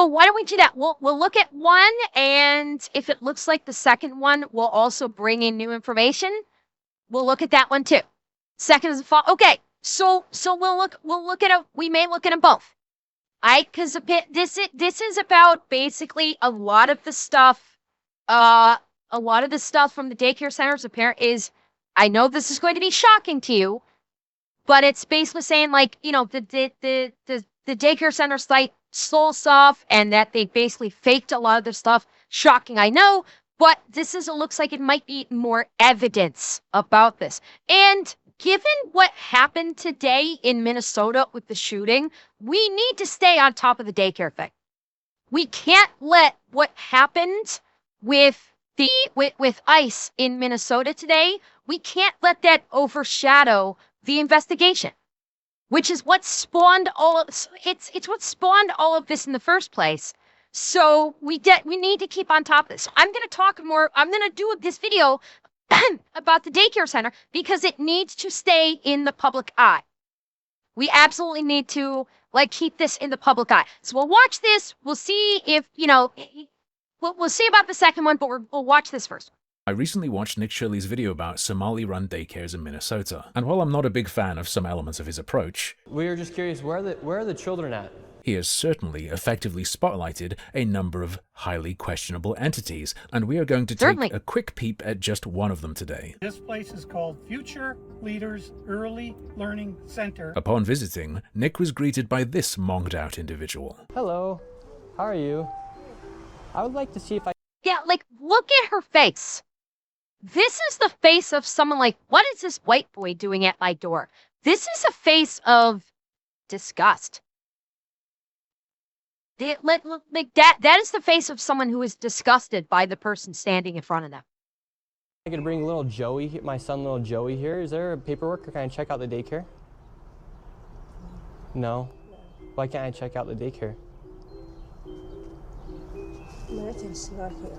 So why don't we do that? We'll look at one, and if it looks like the second one will also bring in new information, we'll look at that one too. Second is a fall. Okay, so we may look at them both. Because this is about basically a lot of the stuff. A lot of the stuff from the daycare centers apparent is. I know this is going to be shocking to you, but it's basically saying like the daycare center site stole stuff and that they basically faked a lot of their stuff. Shocking, I know, but it looks like it might be more evidence about this. And given what happened today in Minnesota with the shooting, we need to stay on top of the daycare thing. We can't let what happened with ICE in Minnesota today, we can't let that overshadow the investigation, which is what spawned it's what spawned all of this in the first place. So we need to keep on top of this. I'm going to do this video about the daycare center because it needs to stay in the public eye. We absolutely need to keep this in the public eye. So we'll watch this. We'll see if, we'll see about the second one, but we'll watch this first. I recently watched Nick Shirley's video about Somali-run daycares in Minnesota, and while I'm not a big fan of some elements of his approach, we were just curious, where are the children at? He has certainly effectively spotlighted a number of highly questionable entities, and we are going to take a quick peep at just one of them today. This place is called Future Leaders Early Learning Center. Upon visiting, Nick was greeted by this monged-out individual. Hello, how are you? I would like to see if I... Yeah, look at her face. This is the face of someone what is this white boy doing at my door? This is a face of disgust. That is the face of someone who is disgusted by the person standing in front of them. I could bring little Joey, my son, little Joey here. Is there paperwork, or can I check out the daycare? No. Why can't I check out the daycare? It's not here.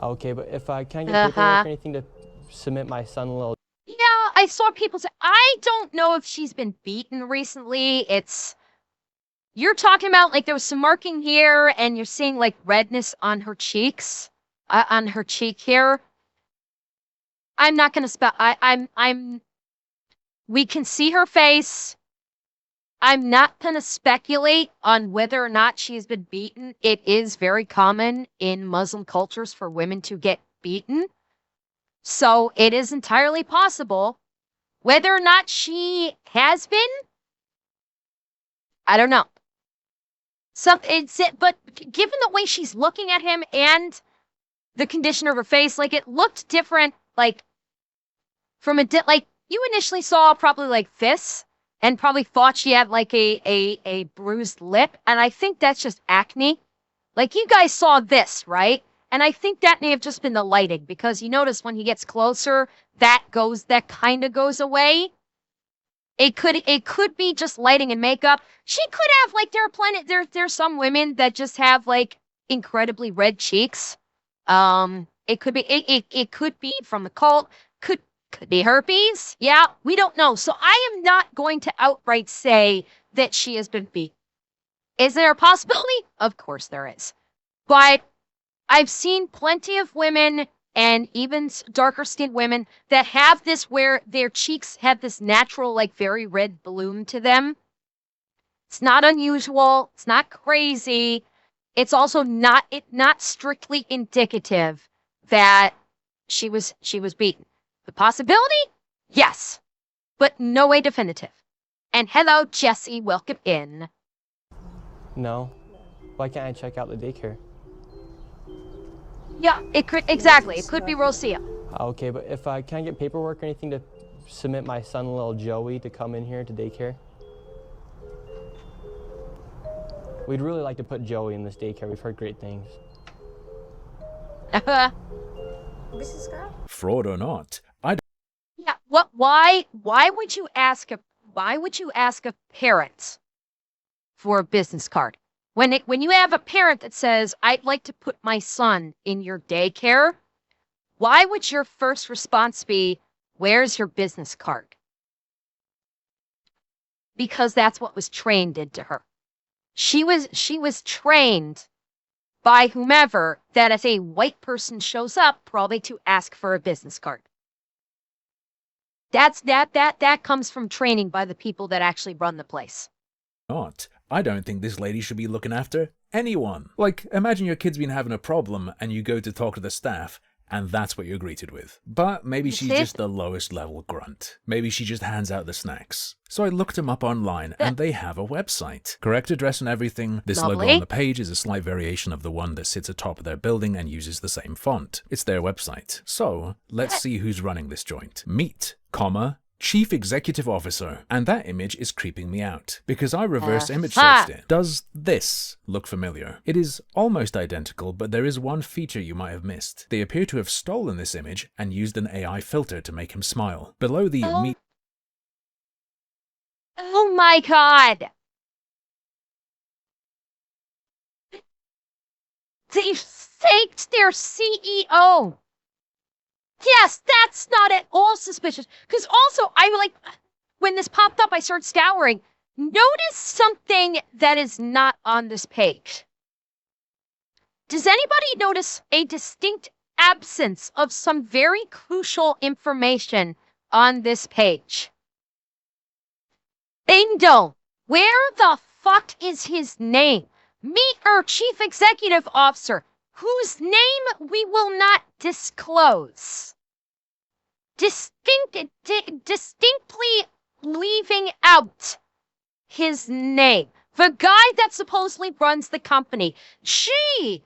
Okay, but if I can't get paperwork or anything to submit my son, little... Yeah, I saw people say, I don't know if she's been beaten recently. You're talking about there was some marking here and you're seeing redness on her cheeks, on her cheek here. I'm not going to we can see her face. I'm not going to speculate on whether or not she's been beaten. It is very common in Muslim cultures for women to get beaten. So it is entirely possible. Whether or not she has been, I don't know. But given the way she's looking at him and the condition of her face, it looked different, from you initially saw probably this. And probably thought she had a bruised lip. And I think that's just acne. You guys saw this, right? And I think that may have just been the lighting. Because you notice when he gets closer, that kind of goes away. It could be just lighting and makeup. She could have, there's some women that just have, incredibly red cheeks. It could be from the cult. Could be herpes. Yeah, we don't know. So I am not going to outright say that she has been beaten. Is there a possibility? Of course there is. But I've seen plenty of women and even darker skinned women that have this where their cheeks have this natural, very red bloom to them. It's not unusual. It's not crazy. It's also not strictly indicative that she was beaten. The possibility? Yes, but no way definitive. And hello, Jesse, welcome in. No. Why can't I check out the daycare? Yeah, it could be Rosia. Okay, but if I can't get paperwork or anything to submit my son, little Joey, to come in here to daycare? We'd really like to put Joey in this daycare. We've heard great things. Business card? Fraud or not, Yeah. What? Why would you ask a parent for a business card when you have a parent that says, "I'd like to put my son in your daycare"? Why would your first response be, "Where's your business card?" Because that's what was trained into her. She was trained by whomever that if a white person shows up, probably to ask for a business card. That comes from training by the people that actually run the place. Not. I don't think this lady should be looking after anyone. Like, imagine your kid's been having a problem and you go to talk to the staff, and that's what you're greeted with. But maybe she's just the lowest level grunt. Maybe she just hands out the snacks. So I looked them up online, and they have a website. Correct address and everything. This logo on the page is a slight variation of the one that sits atop of their building and uses the same font. It's their website. So, let's see who's running this joint. Meet, Chief Executive Officer. And that image is creeping me out, because I reverse image searched it. Does this look familiar? It is almost identical, but there is one feature you might have missed. They appear to have stolen this image and used an AI filter to make him smile. Below the meet... Oh my god! They faked their CEO! Yes, that's not at all suspicious. Because also, when this popped up, I started scouring. Notice something that is not on this page. Does anybody notice a distinct absence of some very crucial information on this page? Bingo! Where the fuck is his name? Meet our Chief Executive Officer, whose name we will not disclose. Distinctly leaving out his name. The guy that supposedly runs the company. Gee,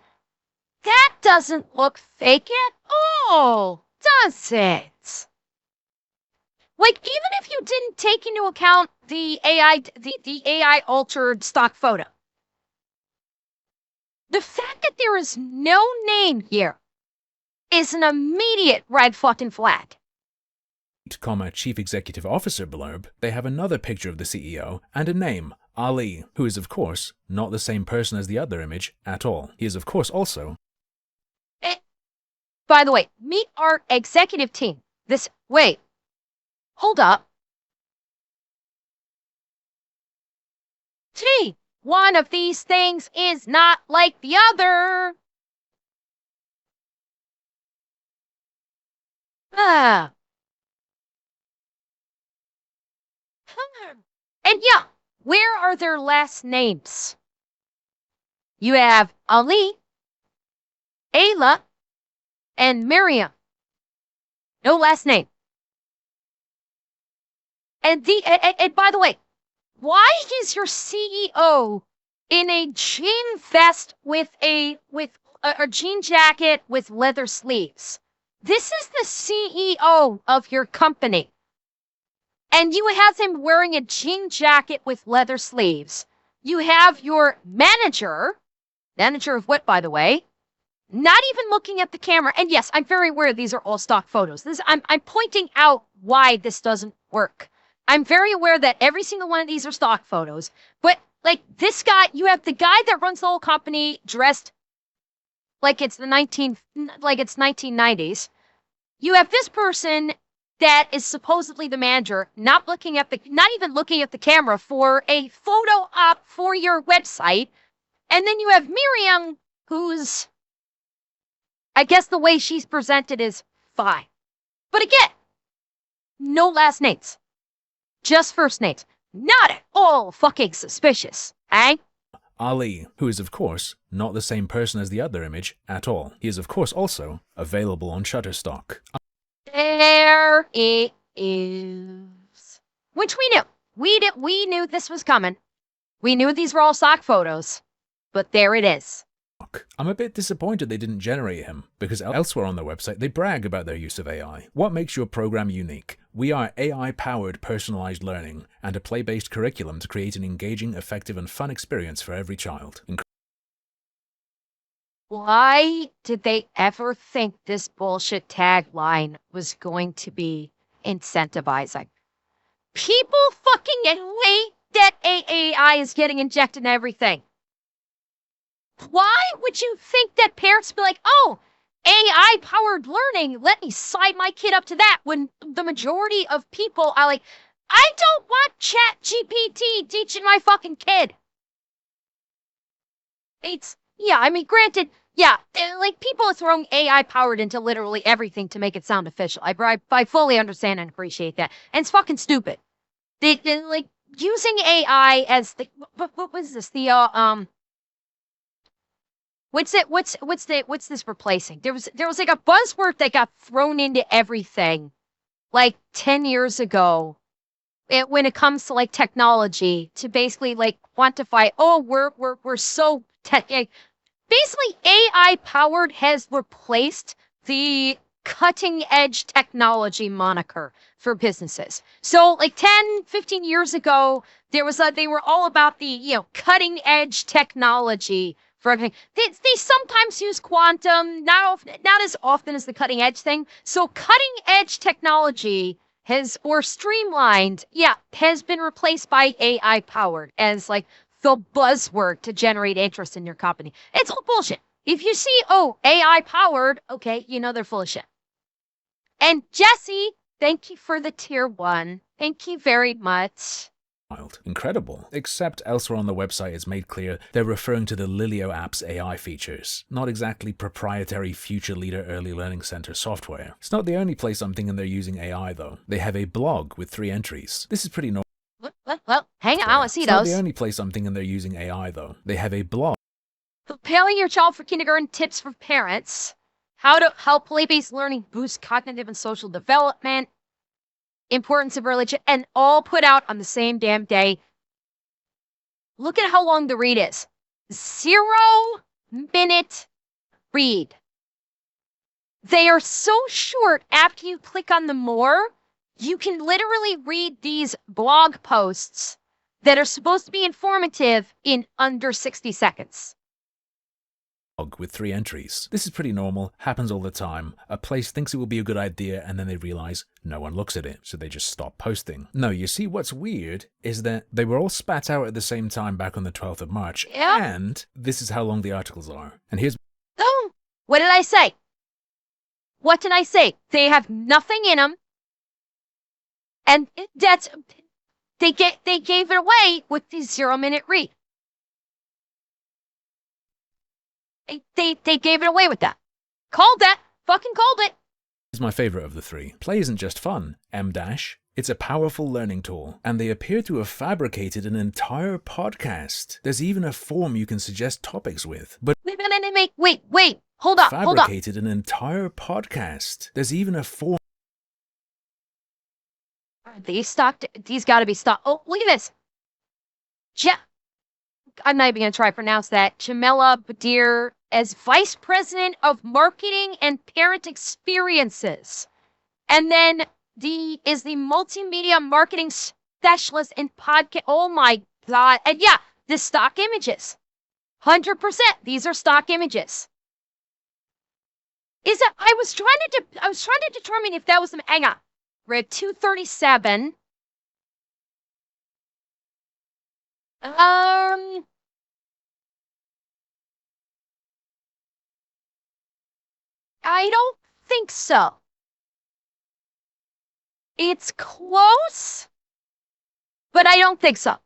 that doesn't look fake at all, does it? Like, even if you didn't take into account the AI altered stock photo, the fact that there is no name here is an immediate red fucking flag. Chief Executive Officer blurb, they have another picture of the CEO and a name, Ali, who is of course not the same person as the other image at all. He is of course also... By the way, meet our executive team. Wait, hold up. Gee, one of these things is not like the other. And yeah, where are their last names? You have Ali, Ayla, and Miriam. No last name. And by the way, why is your CEO in a jean vest with a jean jacket with leather sleeves? This is the CEO of your company. And you have him wearing a jean jacket with leather sleeves. You have your manager of what, by the way, not even looking at the camera. And yes, I'm very aware these are all stock photos. I'm pointing out why this doesn't work. I'm very aware that every single one of these are stock photos. But, like, this guy, you have the guy that runs the whole company dressed like it's 1990s. You have this person that is supposedly the manager, not even looking at the camera for a photo op for your website. And then you have Miriam, who's, I guess the way she's presented is fine. But again, no last names. Just first names. Not at all fucking suspicious, eh? Ali, who is of course not the same person as the other image at all. He is of course also available on Shutterstock. There it is. Which we knew. We knew this was coming. We knew these were all stock photos. But there it is. I'm a bit disappointed they didn't generate him, because elsewhere on their website they brag about their use of AI. What makes your program unique? We are AI-powered personalized learning and a play-based curriculum to create an engaging, effective, and fun experience for every child. Why did they ever think this bullshit tagline was going to be incentivizing? People fucking hate that AI is getting injected in everything. Why would you think that parents be like, oh, AI-powered learning, let me sign my kid up to that, when the majority of people are like, I don't want ChatGPT teaching my fucking kid. Yeah, I mean, granted, yeah, like people are throwing AI powered into literally everything to make it sound official. I fully understand and appreciate that. And it's fucking stupid. They like using AI as the what was this? What's this replacing? There was like a buzzword that got thrown into everything like 10 years ago. When it comes to like technology to basically like quantify, oh, we're so tech. Basically, AI powered has replaced the cutting edge technology moniker for businesses. So like 10, 15 years ago, they were all about the, cutting edge technology for everything. They sometimes use quantum, not as often as the cutting edge thing. So cutting edge technology or streamlined, has been replaced by AI powered as like the buzzword to generate interest in your company. It's all bullshit. If you see, oh, AI powered, okay, they're full of shit. And Jesse, thank you for the tier 1. Thank you very much. Incredible. Except elsewhere on the website it's made clear they're referring to the Lilio app's AI features, not exactly proprietary Future Leader Early Learning Center software. It's not the only place I'm thinking they're using AI though. They have a blog with 3 entries. This is pretty normal. Well, hang on, I want to see it's those. Not the only place I'm thinking they're using AI though. They have a blog. Preparing your child for kindergarten tips for parents. How to help play-based learning boost cognitive and social development. Importance of religion, and all put out on the same damn day. Look at how long the read is. 0-minute read. They are so short after you click on the more, you can literally read these blog posts that are supposed to be informative in under 60 seconds. With 3 entries. This is pretty normal, happens all the time. A place thinks it will be a good idea and then they realize no one looks at it, so they just stop posting. No, you see what's weird is that they were all spat out at the same time back on the 12th of March, and this is how long the articles are. And here's... Oh, what did I say? What did I say? They have nothing in them, and they gave it away with the 0-minute read. They gave it away with that. Called that. Fucking called it. Is my favorite of the 3. Play isn't just fun. It's a powerful learning tool, and they appear to have fabricated an entire podcast. There's even a form you can suggest topics with. But wait, hold up. Fabricated an entire podcast. There's even a form. These got to be stocked. Oh, look at this. I'm not even going to try to pronounce that. Jamila Badir as Vice President of Marketing and Parent Experiences. And then is the Multimedia Marketing Specialist in Podcast. Oh my God. And the stock images. 100%. These are stock images. I was trying to determine if that was some, hang on. We're at 237. I don't think so. It's close, but I don't think so.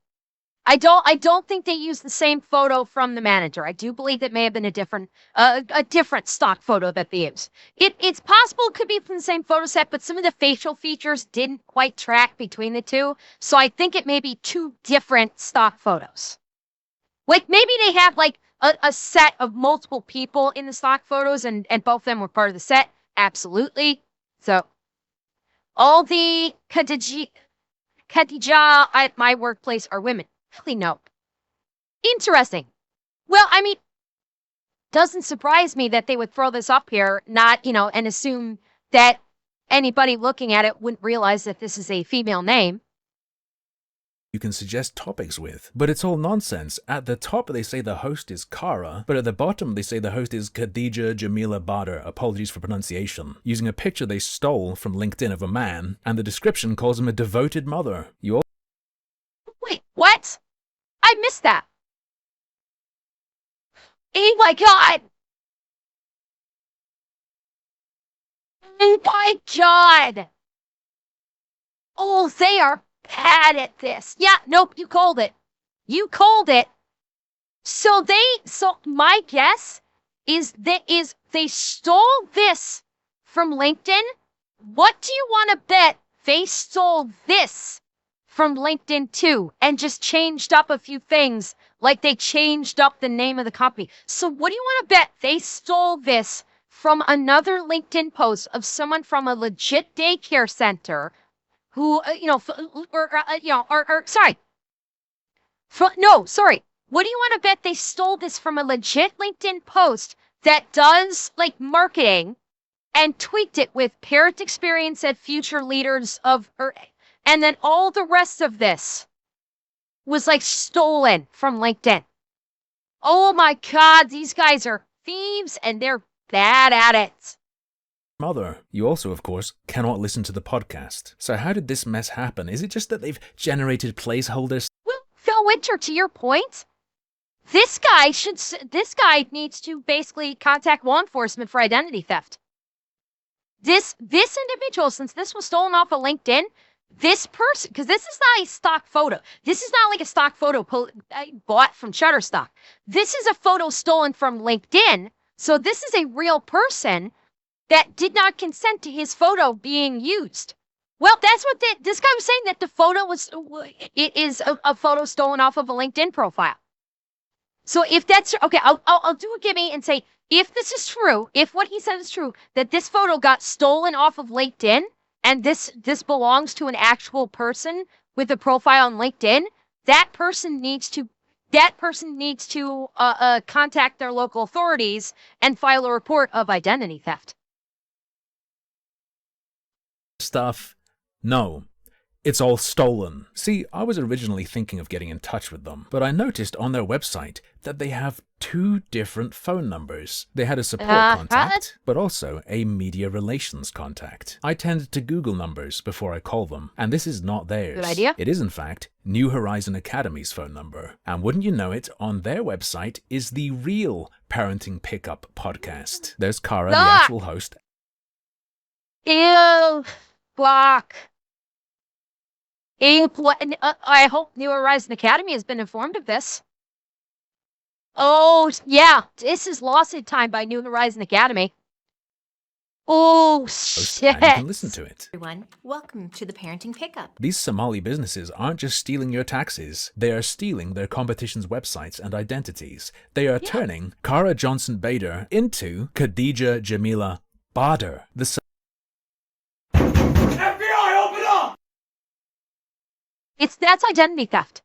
I don't think they used the same photo from the manager. I do believe it may have been a different stock photo that they used. It's possible it could be from the same photo set, but some of the facial features didn't quite track between the two. So I think it may be 2 different stock photos. Like maybe they have like a set of multiple people in the stock photos and both of them were part of the set. Absolutely. So all the Khadija at my workplace are women. Really, no. Interesting. Well, I mean, doesn't surprise me that they would throw this up here, and assume that anybody looking at it wouldn't realize that this is a female name. You can suggest topics with, but it's all nonsense. At the top they say the host is Kara, but at the bottom they say the host is Khadija Jamila Badr, apologies for pronunciation, using a picture they stole from LinkedIn of a man, and the description calls him a devoted mother. Wait, what? I missed that. Oh my God. Oh my God. Oh, they are bad at this. Yeah, nope, you called it. You called it. So my guess is they stole this from LinkedIn. What do you want to bet they stole this from LinkedIn too and just changed up a few things, like they changed up the name of the company? So what do you want to bet they stole this from another LinkedIn post of someone from a legit daycare center who, sorry. No, sorry. What do you want to bet they stole this from a legit LinkedIn post that does like marketing and tweaked it with parent experience and future leaders and then all the rest of this was like stolen from LinkedIn. Oh my God, these guys are thieves and they're bad at it. Mother, you also, of course, cannot listen to the podcast. So how did this mess happen? Is it just that they've generated placeholders? Well, Phil Winter, to your point, this guy needs to basically contact law enforcement for identity theft. This individual, since this was stolen off of LinkedIn, this person, because this is not a stock photo. This is not like a stock photo I bought from Shutterstock. This is a photo stolen from LinkedIn. So this is a real person that did not consent to his photo being used. Well, that's what this guy was saying, that the photo it is a photo stolen off of a LinkedIn profile. So if that's, okay, I'll do a gimme and say, if this is true, if what he said is true, that this photo got stolen off of LinkedIn and this belongs to an actual person with a profile on LinkedIn, that person needs to contact their local authorities and file a report of identity theft. Stuff? No. It's all stolen. See, I was originally thinking of getting in touch with them, but I noticed on their website that they have 2 different phone numbers. They had a support contact, but also a media relations contact. I tend to Google numbers before I call them, and this is not theirs. Good idea. It is, in fact, New Horizon Academy's phone number. And wouldn't you know it, on their website is the real Parenting Pickup podcast. There's Cara, the actual host. Ew. Block. I hope New Horizon Academy has been informed of this. Oh, yeah. This is Lawsuit Time by New Horizon Academy. Oh, shit. And you can listen to it. Everyone, welcome to the Parenting Pickup. These Somali businesses aren't just stealing your taxes. They are stealing their competition's websites and identities. They are turning Cara Johnson Bader into Khadija Jamila Bader. The That's identity theft.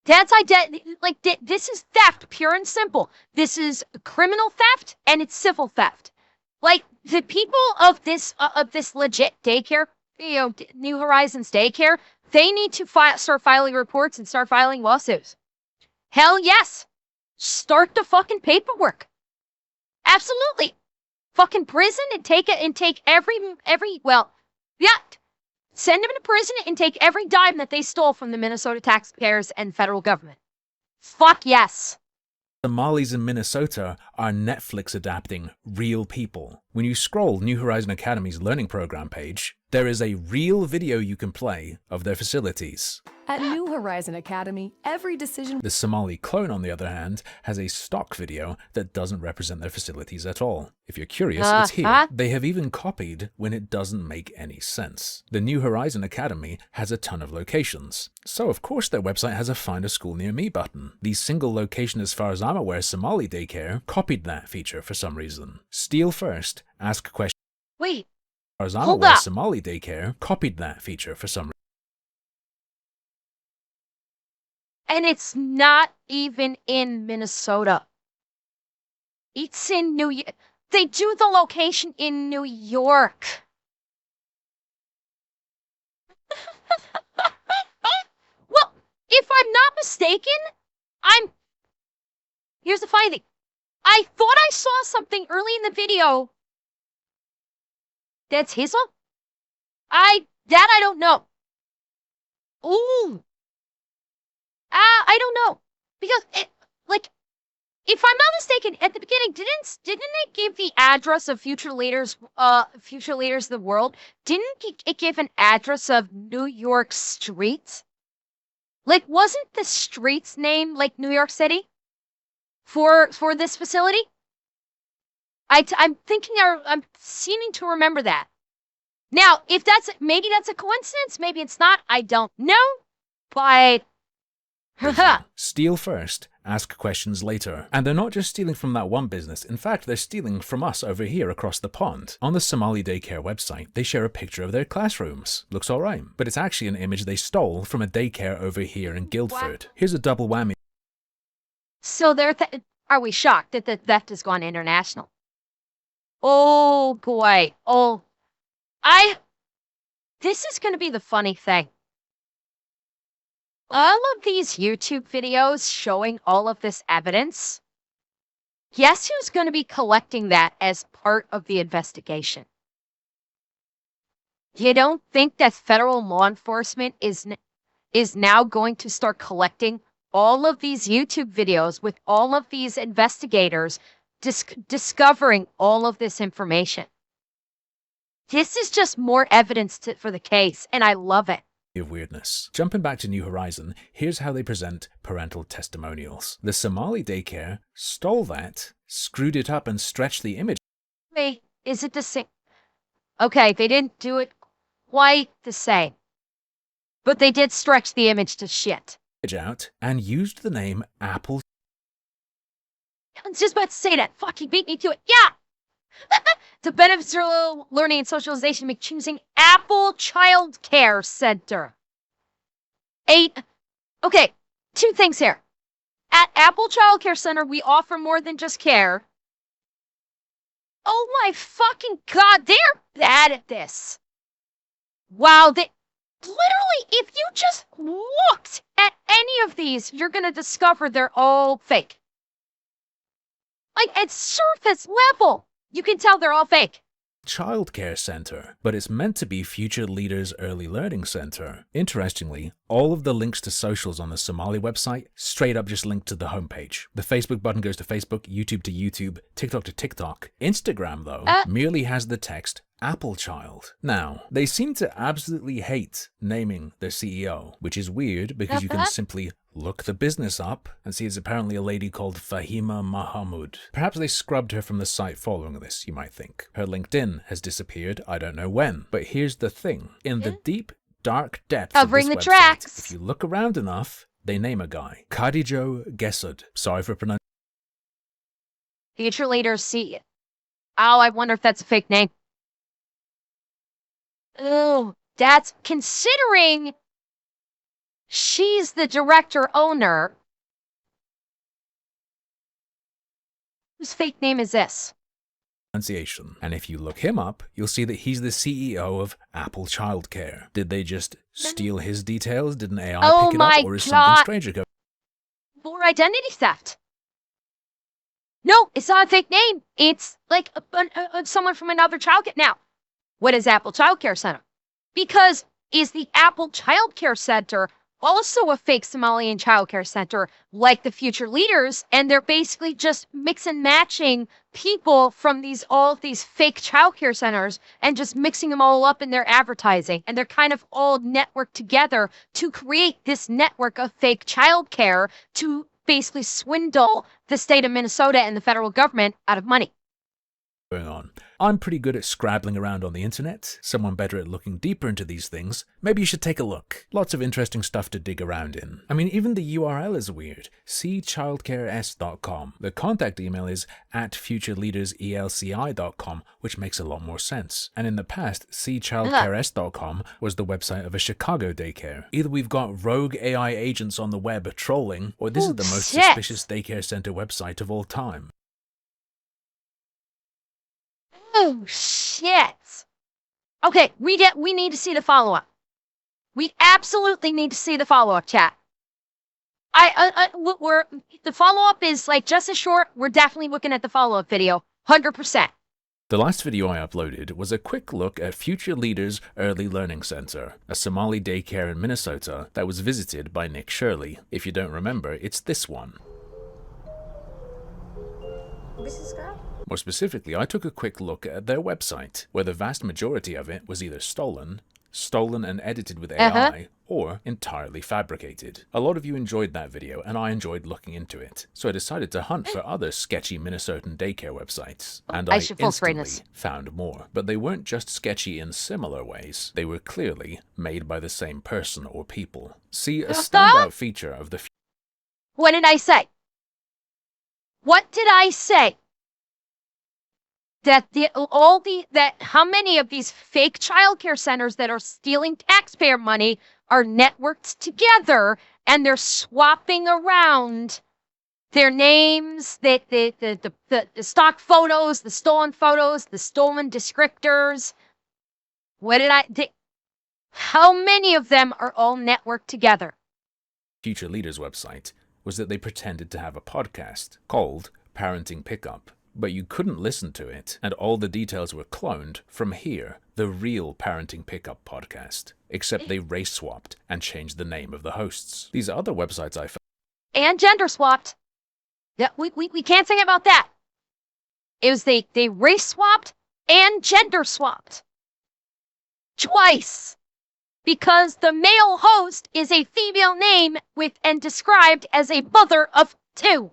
That's this is theft, pure and simple. This is criminal theft and it's civil theft. Like the people of this legit daycare, New Horizons daycare, they need to start filing reports and start filing lawsuits. Hell yes, start the fucking paperwork. Absolutely, fucking prison and take send them to prison and take every dime that they stole from the Minnesota taxpayers and federal government. Fuck yes. Somalis in Minnesota are Netflix adapting real people. When you scroll New Horizon Academy's learning program page, there is a real video you can play of their facilities. At New Horizon Academy, every decision... The Somali clone, on the other hand, has a stock video that doesn't represent their facilities at all. If you're curious, it's here. They have even copied when it doesn't make any sense. The New Horizon Academy has a ton of locations. So of course their website has a Find a School Near Me button. The single location, as far as I'm aware, Somali daycare, copied that feature for some reason. Steal first, ask questions. Wait. As far as I'm aware, Somali daycare copied that feature for some reason. And it's not even in Minnesota. It's in New York. They do the location in New York. Well, if I'm not mistaken, here's the funny thing. I thought I saw something early in the video. That's his one? I don't know. Ooh. I don't know. Because, if I'm not mistaken, at the beginning, didn't they give the address of future leaders of the world? Didn't it give an address of New York streets? Like, wasn't the street's name, like, New York City? for this facility. I'm thinking, I'm seeming to remember that. Now, if maybe that's a coincidence, maybe it's not, I don't know, but steal first, ask questions later. And they're not just stealing from that one business. In fact, they're stealing from us over here across the pond. On the Somali daycare website, they share a picture of their classrooms. Looks alright, but it's actually an image they stole from a daycare over here in Guildford. Here's a double whammy. So are we shocked that the theft has gone international? Oh boy. Oh, this is going to be the funny thing. All of these YouTube videos showing all of this evidence, guess who's going to be collecting that as part of the investigation? You don't think that federal law enforcement is now going to start collecting all of these YouTube videos with all of these investigators discovering all of this information? This is just more evidence for the case, and I love it. Of weirdness. Jumping back to New Horizon, here's how they present parental testimonials. The Somali daycare stole that, screwed it up, and stretched the image. Wait, is it the same? Okay, they didn't do it quite the same, but they did stretch the image to shit. Out and used the name Apple. I was just about to say that. Fucking beat me to it. Yeah! To benefit early learning and socialization, make choosing Apple Child Care Center. Okay, two things here. At Apple Child Care Center, we offer more than just care. Oh my fucking god, they're bad at this. Wow, literally, if you just looked at any of these, you're gonna discover they're all fake. Like, at surface level, you can tell they're all fake. Childcare Center, but it's meant to be Future Leaders Early Learning Center. Interestingly, all of the links to socials on the Somali website straight up just link to the homepage. The Facebook button goes to Facebook, YouTube to YouTube, TikTok to TikTok. Instagram, though, merely has the text Apple Child. Now, they seem to absolutely hate naming their CEO, which is weird because you can simply look the business up and see it's apparently a lady called Fahima Mahamud. Perhaps they scrubbed her from the site following this, you might think. Her LinkedIn has disappeared, I don't know when. But here's the thing. In the deep, dark depths of this website, tracks. if you look around enough, they name a guy. Khadijo Gesud. Sorry for pronouncing. Future Leaders see it. Oh, I wonder if that's a fake name. Oh, that's considering she's the director owner. Whose fake name is this? Pronunciation. And if you look him up, you'll see that he's the CEO of Apple Childcare. Did they just steal his details? Did an AI pick it up? Or is something stranger going on? For identity theft. No, it's not a fake name. It's like someone from another childcare. Now, what is Apple Child Care Center? Because is the Apple Child Care Center also a fake Somalian child care center like the Future Leaders? And they're basically just mix and matching people from all of these fake child care centers and just mixing them all up in their advertising. And they're kind of all networked together to create this network of fake child care to basically swindle the state of Minnesota and the federal government out of money. Going on. I'm pretty good at scrabbling around on the internet. Someone better at looking deeper into these things. Maybe you should take a look. Lots of interesting stuff to dig around in. I mean, even the URL is weird. cchildcares.com. The contact email is at futureleaderselci.com, which makes a lot more sense. And in the past, cchildcares.com was the website of a Chicago daycare. Either we've got rogue AI agents on the web trolling, or this is the most suspicious daycare center website of all time. Oh, shit. Okay, we need to see the follow-up. We absolutely need to see the follow-up, chat. The follow-up is like just as short. We're definitely looking at the follow-up video, 100%. The last video I uploaded was a quick look at Future Leaders Early Learning Center, a Somali daycare in Minnesota that was visited by Nick Shirley. If you don't remember, it's this one. Business girl? More specifically, I took a quick look at their website, where the vast majority of it was either stolen, stolen and edited with AI, or entirely fabricated. A lot of you enjoyed that video, and I enjoyed looking into it, so I decided to hunt for other sketchy Minnesotan daycare websites, and I instantly found more. But they weren't just sketchy in similar ways, they were clearly made by the same person or people. See, a standout feature of the... What did I say? What did I say? That how many of these fake childcare centers that are stealing taxpayer money are networked together, and they're swapping around their names, the stock photos, the stolen descriptors. How many of them are all networked together? Future Leaders website was that they pretended to have a podcast called Parenting Pickup, but you couldn't listen to it, and all the details were cloned from here, the real Parenting Pickup podcast, except they race swapped and changed the name of the hosts. These other websites I found... And gender swapped. Yeah, we can't say about that. It was they race swapped and gender swapped. Twice. Because the male host is a female name and described as a mother of two.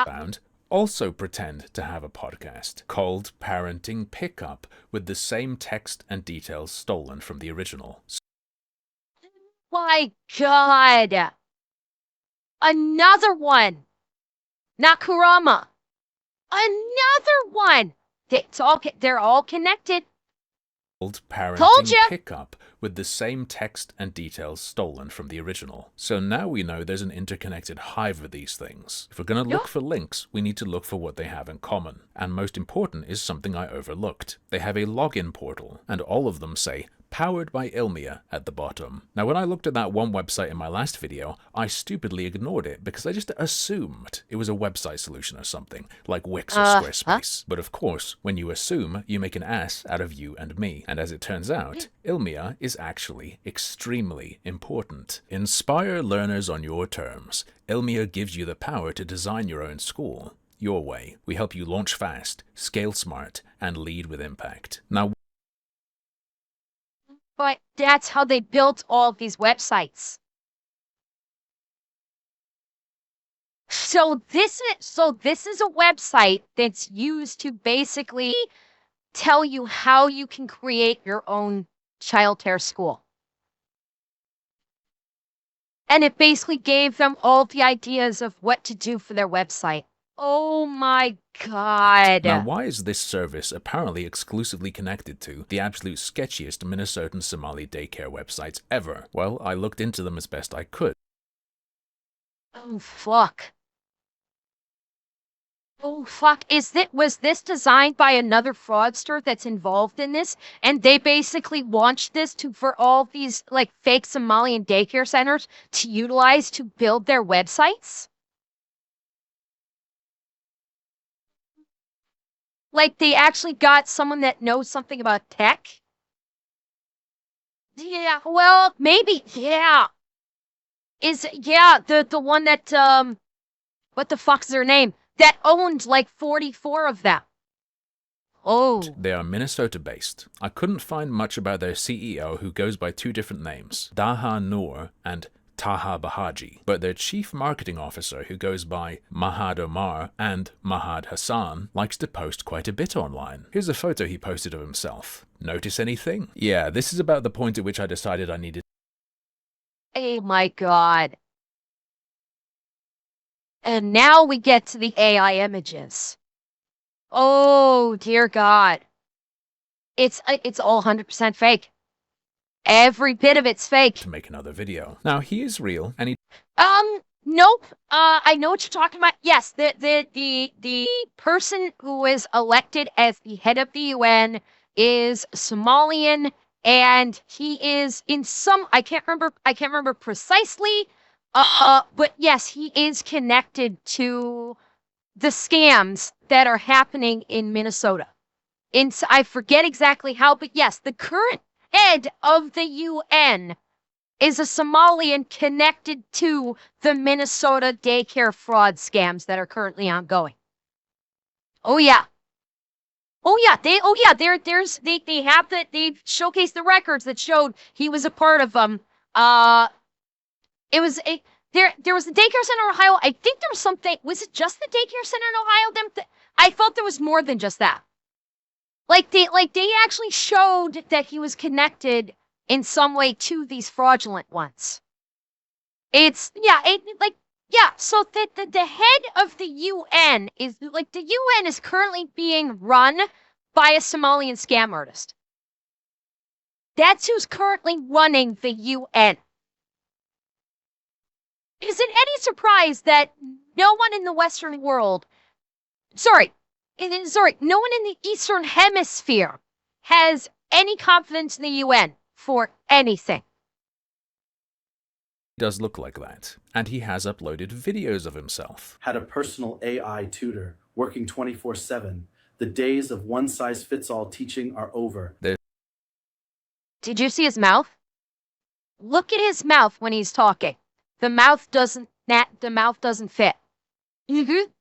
Found also pretend to have a podcast called Parenting Pickup with the same text and details stolen from the original. My God. Another one. Nakurama. Another one. They're all connected. Parenting Pickup with the same text and details stolen from the original. So now we know there's an interconnected hive of these things. If we're going to look for links, we need to look for what they have in common. And most important is something I overlooked. They have a login portal, and all of them say powered by Ilmiya at the bottom. Now, when I looked at that one website in my last video, I stupidly ignored it because I just assumed it was a website solution or something, like Wix or Squarespace. But of course, when you assume, you make an ass out of you and me. And as it turns out, Ilmiya is actually extremely important. Inspire learners on your terms. Ilmiya gives you the power to design your own school, your way. We help you launch fast, scale smart, and lead with impact. Now, but that's how they built all of these websites. So this is a website that's used to basically tell you how you can create your own childcare school. And it basically gave them all the ideas of what to do for their website. Oh my God. Now, why is this service apparently exclusively connected to the absolute sketchiest Minnesotan Somali daycare websites ever? Well, I looked into them as best I could. Oh, fuck. Oh, fuck. Was this designed by another fraudster that's involved in this? And they basically launched this for all these, like, fake Somalian daycare centers to utilize to build their websites? Like, they actually got someone that knows something about tech? Yeah, well, maybe, yeah. The one that, what the fuck's their name? That owned like 44 of them. Oh. They are Minnesota-based. I couldn't find much about their CEO, who goes by two different names, Daha Noor and Taha Bahaji, but their chief marketing officer, who goes by Mahad Omar and Mahad Hassan, likes to post quite a bit online. Here's a photo he posted of himself. Notice anything? Yeah, this is about the point at which I decided I needed... Oh my God. And now we get to the AI images. Oh, dear God. It's all 100% fake. Every bit of it's fake. To make another video. Now, he is real, and he... Nope. I know what you're talking about. Yes, the person who is elected as the head of the UN is Somalian, and he is in some... I can't remember precisely. But yes, he is connected to the scams that are happening in Minnesota. I forget exactly how, but yes, the current head of the UN is a Somalian connected to the Minnesota daycare fraud scams that are currently ongoing. Oh yeah. Oh yeah, they have that they've showcased the records that showed he was a part of it was a there was a daycare center in Ohio. I think there was something. Was it just the daycare center in Ohio? I felt there was more than just that. They actually showed that he was connected in some way to these fraudulent ones. It's yeah, yeah. So the head of the UN is like the UN is currently being run by a Somalian scam artist. That's who's currently running the UN. Is it any surprise that no one in the Western world, sorry, no one in the Eastern Hemisphere has any confidence in the UN for anything? Does look like that, and he has uploaded videos of himself. Had a personal AI tutor working 24/7. The days of one-size-fits-all teaching are over. Did you see his mouth? Look at his mouth when he's talking. The mouth doesn't fit.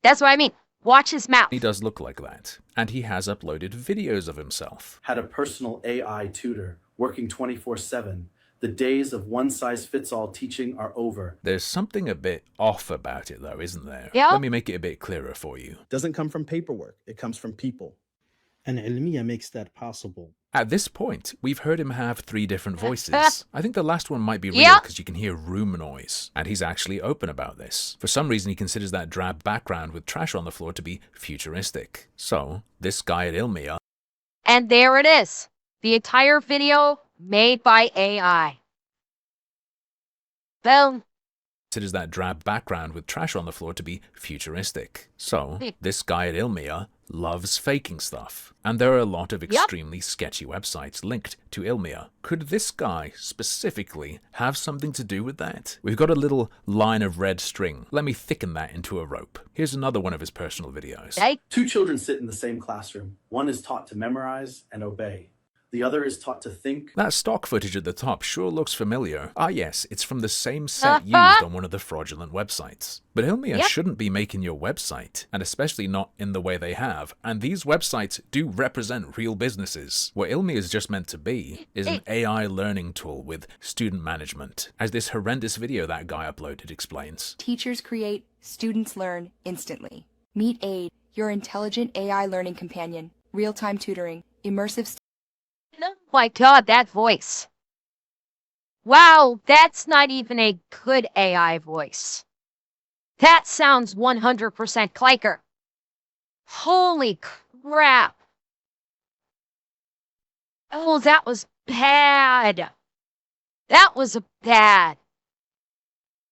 That's what I mean. Watch his mouth. He does look like that, and he has uploaded videos of himself. Had a personal AI tutor working 24/7. The days of one-size-fits-all teaching are over. There's something a bit off about it, though, isn't there? Yeah. Let me make it a bit clearer for you. Doesn't come from paperwork. It comes from people. And Ilmiya makes that possible. At this point, we've heard him have 3 different voices. I think the last one might be real because you can hear room noise. And he's actually open about this. For some reason, he considers that drab background with trash on the floor to be futuristic. So, this guy at Ilmiya... And there it is. The entire video made by AI. Boom. considers that drab background with trash on the floor to be futuristic. So, this guy at Ilmiya loves faking stuff. And there are a lot of extremely sketchy websites linked to Ilmiya. Could this guy, specifically, have something to do with that? We've got a little line of red string. Let me thicken that into a rope. Here's another one of his personal videos. 2 children sit in the same classroom. One is taught to memorize and obey. The other is taught to think. That stock footage at the top sure looks familiar. Ah yes, it's from the same set used on one of the fraudulent websites. But Ilmiya shouldn't be making your website, and especially not in the way they have. And these websites do represent real businesses. What Ilmiya is just meant to be is an AI learning tool with student management, as this horrendous video that guy uploaded explains. Teachers create, students learn instantly. Meet Aid, your intelligent AI learning companion, real-time tutoring, immersive Oh my god, that voice. Wow, that's not even a good AI voice. That sounds 100% cliker. Holy crap. Oh, that was bad. That was bad.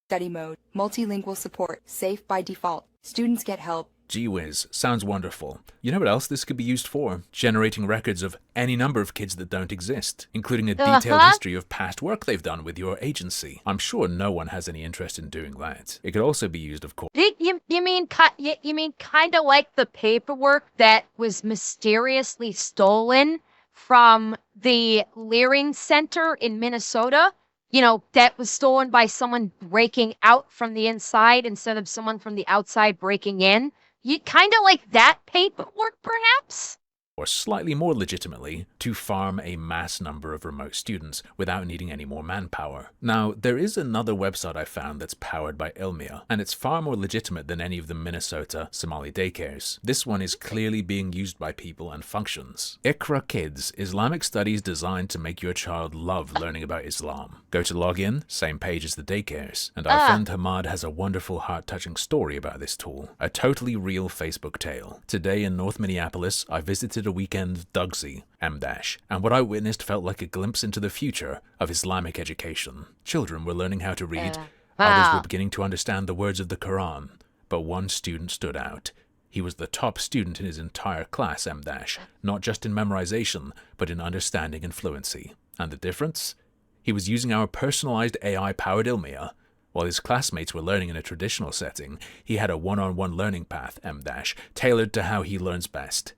study mode, multilingual support, safe by default. Students get help. Gee whiz, sounds wonderful. You know what else this could be used for? Generating records of any number of kids that don't exist, including a detailed history of past work they've done with your agency. I'm sure no one has any interest in doing that. It could also be used, of course. You mean kind of like the paperwork that was mysteriously stolen from the Leering Center in Minnesota? You know, that was stolen by someone breaking out from the inside instead of someone from the outside breaking in. You kind of like that paperwork, perhaps? Or slightly more legitimately, to farm a mass number of remote students without needing any more manpower. Now, there is another website I found that's powered by Ilmiya, and it's far more legitimate than any of the Minnesota Somali daycares. This one is clearly being used by people and functions. Iqra Kids, Islamic studies designed to make your child love learning about Islam. Go to login, same page as the daycares, and our friend Hamad has a wonderful heart-touching story about this tool. A totally real Facebook tale. Today in North Minneapolis, I visited a weekend Dugsy, and what I witnessed felt like a glimpse into the future of Islamic education. Children were learning how to read, others were beginning to understand the words of the Quran, but one student stood out. He was the top student in his entire class, not just in memorization, but in understanding and fluency. And the difference? He was using our personalized AI-powered Ilmiya. While his classmates were learning in a traditional setting, he had a one-on-one learning path, tailored to how he learns best.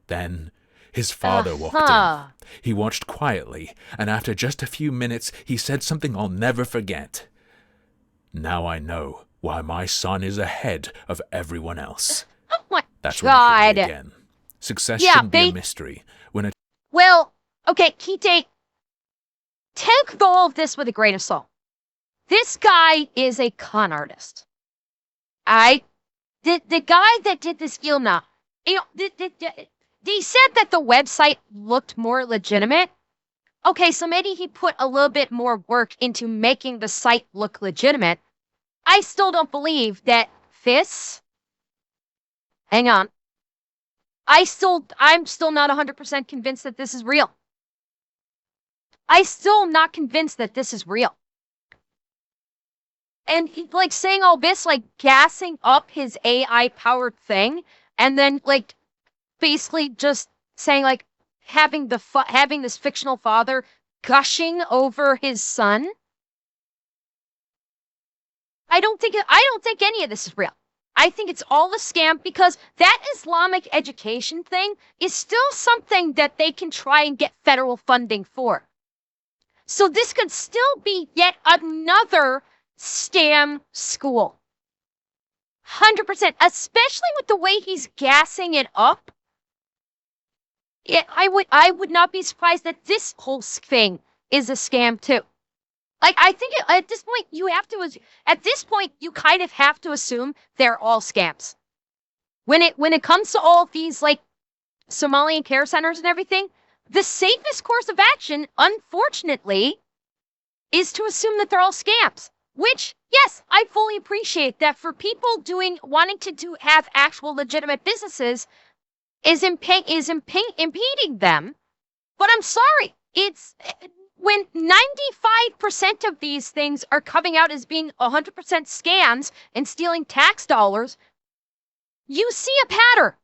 Then, his father walked in. He watched quietly, and after just a few minutes, he said something I'll never forget. "Now I know why my son is ahead of everyone else." Oh my That's God. When it hit me again. Success Yeah, shouldn't be a mystery. Well, okay, Kite, take all of this with a grain of salt. This guy is a con artist. The guy that did this Ilmiya, they said that the website looked more legitimate. Okay, so maybe he put a little bit more work into making the site look legitimate. I still don't believe that this. Hang on. I'm still not 100% convinced that this is real. I still am not convinced that this is real. And like saying all this, like gassing up his AI powered thing, and then like basically just saying like having this fictional father gushing over his son. I don't think any of this is real. I think it's all a scam because that Islamic education thing is still something that they can try and get federal funding for. So this could still be yet another scam school. 100%, especially with the way he's gassing it up. I would not be surprised that this whole thing is a scam too. Like, I think at this point, you kind of have to assume they're all scams. When it comes to all of these, like, Somalian care centers and everything, the safest course of action, unfortunately, is to assume that they're all scams. Which, yes, I fully appreciate that for people wanting to have actual legitimate businesses is impeding them. But I'm sorry, it's when 95% of these things are coming out as being 100% scams and stealing tax dollars, you see a pattern.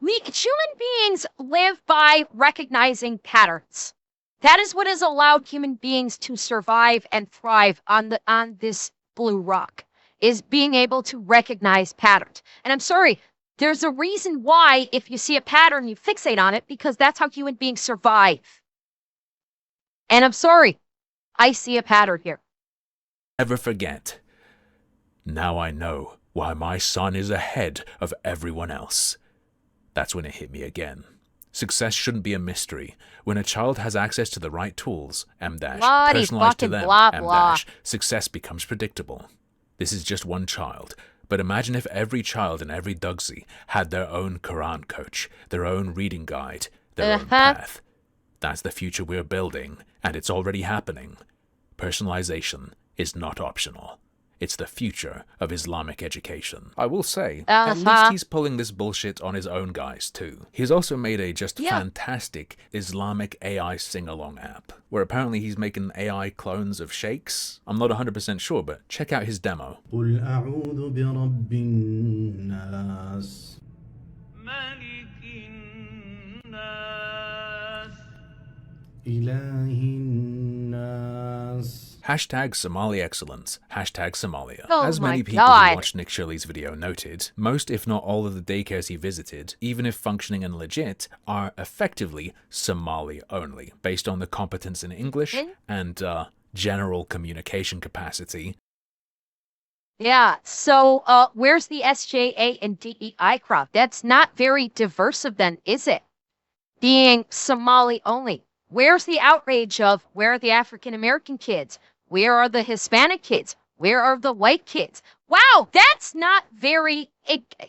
Human beings live by recognizing patterns. That is what has allowed human beings to survive and thrive on this blue rock, is being able to recognize patterns. And I'm sorry, there's a reason why if you see a pattern, you fixate on it, because that's how human beings survive. And I'm sorry, I see a pattern here. Never forget. Now I know why my son is ahead of everyone else. That's when it hit me again. Success shouldn't be a mystery. When a child has access to the right tools, personalized to them, blah. success becomes predictable. This is just one child. But imagine if every child in every Dugsy had their own Quran coach, their own reading guide, their own path. That's the future we're building, and it's already happening. Personalization is not optional. It's the future of Islamic education. I will say, at least he's pulling this bullshit on his own guys too. He's also made a fantastic Islamic AI sing-along app, where apparently he's making AI clones of sheikhs. I'm not 100% sure, but check out his demo. قل أعوذ برب الناس ملك الناس إله الناس Hashtag Somali excellence. Hashtag Somalia. Oh As many people who watched Nick Shirley's video noted, most if not all of the daycares he visited, even if functioning and legit, are effectively Somali only, based on the competence in English and general communication capacity. Yeah, so where's the SJA and DEI crowd? That's not very diverse of them, is it? Being Somali only. Where's the outrage of where are the African American kids? Where are the Hispanic kids? Where are the white kids? Wow, that's not very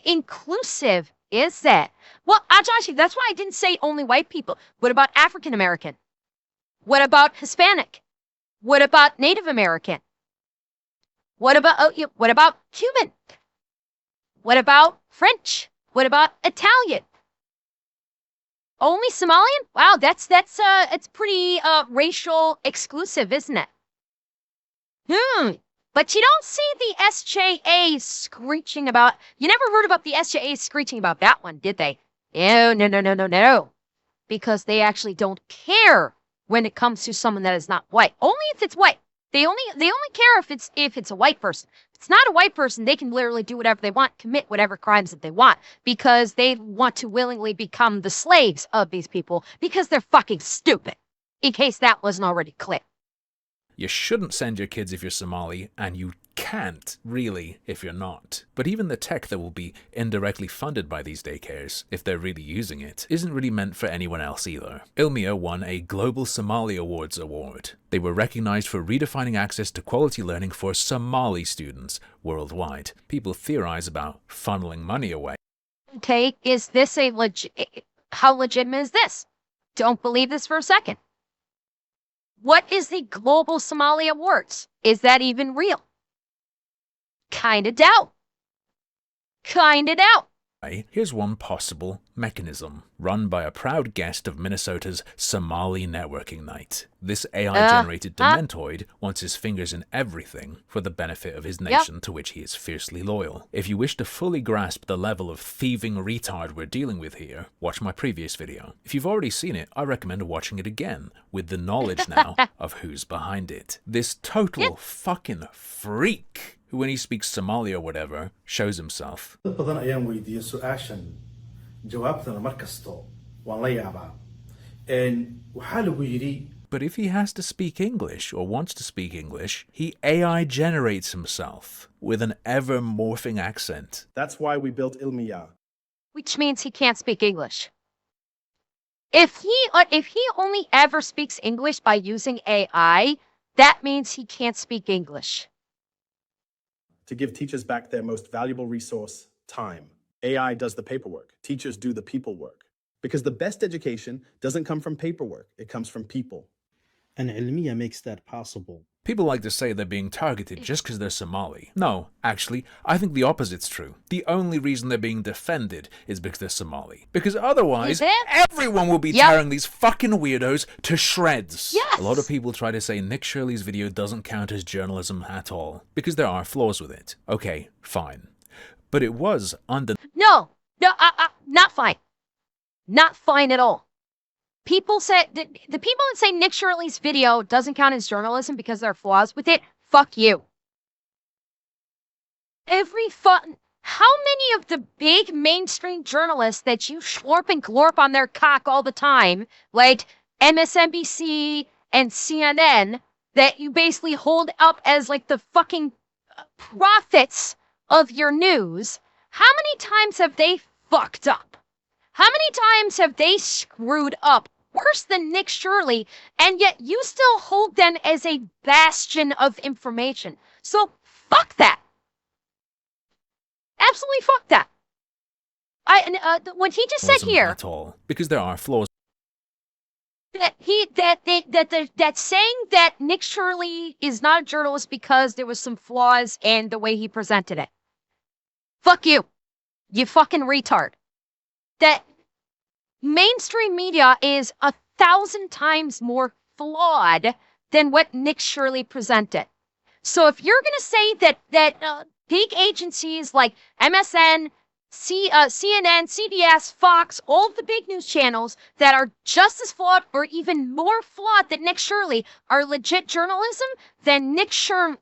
inclusive, is that? Well, actually, that's why I didn't say only white people. What about African American? What about Hispanic? What about Native American? What about Cuban? What about French? What about Italian? Only Somalian? Wow, it's pretty racial exclusive, isn't it? But you don't see the SJA screeching about. You never heard about the SJA screeching about that one, did they? No. Because they actually don't care when it comes to someone that is not white. Only if it's white. They only care if it's a white person. If it's not a white person, they can literally do whatever they want, commit whatever crimes that they want, because they want to willingly become the slaves of these people because they're fucking stupid. In case that wasn't already clear. You shouldn't send your kids if you're Somali, and you can't, really, if you're not. But even the tech that will be indirectly funded by these daycares, if they're really using it, isn't really meant for anyone else either. Ilmiya won a Global Somali Awards award. They were recognized for redefining access to quality learning for Somali students worldwide. People theorize about funneling money away. Okay, is this a legit? How legitimate is this? Don't believe this for a second. What is the Global Somali Awards? Is that even real? Kinda doubt. Kinda doubt. Here's one possible mechanism, run by a proud guest of Minnesota's Somali networking night. This AI-generated dementoid wants his fingers in everything for the benefit of his nation to which he is fiercely loyal. If you wish to fully grasp the level of thieving retard we're dealing with here, watch my previous video. If you've already seen it, I recommend watching it again, with the knowledge now of who's behind it. This total fucking freak, who when he speaks Somali or whatever, shows himself. But if he has to speak English or wants to speak English, he AI generates himself with an ever morphing accent. That's why we built Ilmiya. Which means he can't speak English. If he only ever speaks English by using AI, that means he can't speak English. To give teachers back their most valuable resource, time. AI does the paperwork. Teachers do the people work. Because the best education doesn't come from paperwork. It comes from people. And Ilmiya makes that possible. People like to say they're being targeted just because they're Somali. No, actually, I think the opposite's true. The only reason they're being defended is because they're Somali. Because otherwise, everyone will be tearing these fucking weirdos to shreds. Yes. A lot of people try to say Nick Shirley's video doesn't count as journalism at all, because there are flaws with it. Okay, fine. But it was No, not fine. Not fine at all. People say, the people that say Nick Shirley's video doesn't count as journalism because there are flaws with it, fuck you. How many of the big mainstream journalists that you slurp and glorp on their cock all the time, like MSNBC and CNN, that you basically hold up as like the fucking prophets of your news, how many times have they fucked up? How many times have they screwed up worse than Nick Shirley, and yet you still hold them as a bastion of information? So fuck that. Absolutely fuck that. When he just said here at all, because there are flaws. That saying that Nick Shirley is not a journalist because there was some flaws in the way he presented it. Fuck you. You fucking retard. That mainstream media is 1,000 times more flawed than what Nick Shirley presented. So if you're going to say that big agencies like MSN, CNN, CBS, Fox, all of the big news channels that are just as flawed or even more flawed than Nick Shirley are legit journalism, then Nick Shirley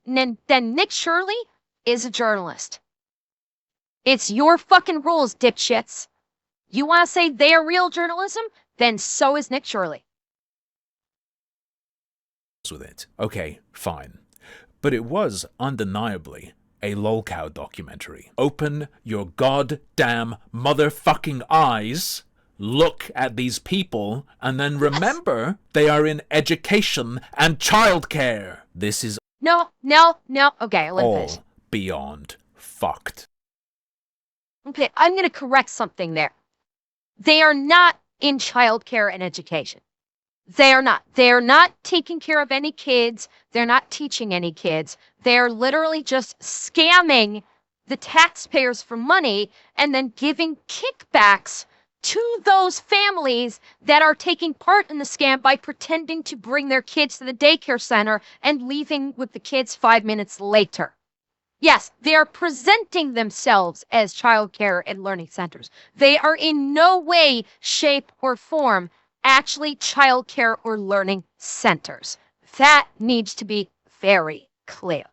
is a journalist. It's your fucking rules, dipshits. You want to say they are real journalism? Then so is Nick Shirley. With it. Okay, fine. But it was undeniably a lolcow documentary. Open your goddamn motherfucking eyes, look at these people, and then remember they are in education and childcare. This is No. Okay, let me finish. all beyond fucked. Okay, I'm going to correct something there. They are not in childcare and education. They are not. They are not taking care of any kids. They're not teaching any kids. They're literally just scamming the taxpayers for money and then giving kickbacks to those families that are taking part in the scam by pretending to bring their kids to the daycare center and leaving with the kids 5 minutes later. Yes, they are presenting themselves as childcare and learning centers. They are in no way, shape, or form actually childcare or learning centers. That needs to be very clear.